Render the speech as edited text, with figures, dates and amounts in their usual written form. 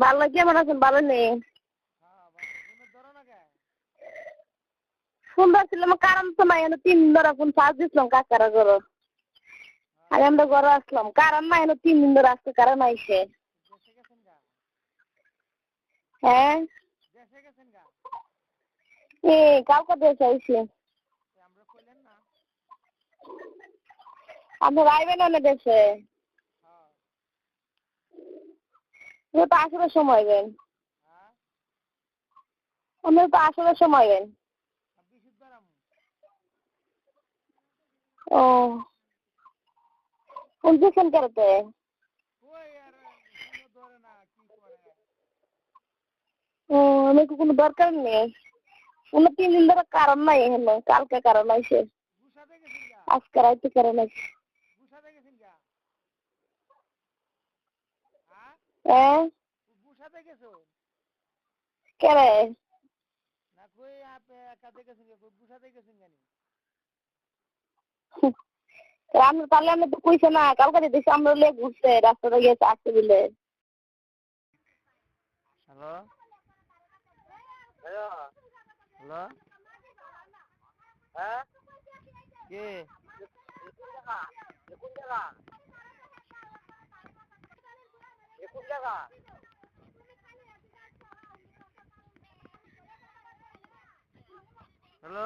ভালো কেমন আছেন? ভালো নেই। সুন্দর ছিলাম, কারণ তো নাই, 3 দিন ধরে ফোন চার্জ দিছিলাম কাকারা ঘর। আর আমরা ঘরে আসলাম, কারণ নাই, 3 দিন ধরে আসতে কারণ আইসে। হ্যাঁ কালকে দেশে আইসে। আপনি আইবেন না দেশে? তো আসলে সময় দেন, আপনি তো আসলে সময় দেন। ও শুনতেছেন কেরতে? ও আমি তো কোনো দরকার নেই, 3 দিন ধরে কারণ নাই এখানে, কালকে কারণ আইসে, আজকে রাইতে কারণ আইসে। হ্যাঁ কেরে আমরা তাহলে আমি তো কইছে না কালকে দেখছি আমরা লে ঘুরছে রাস্তাটা গিয়েছে আসতে দিলে। হ্যালো হ্যালো হ্যালো হ্যাঁ কে কোন জায়গা হ্যালো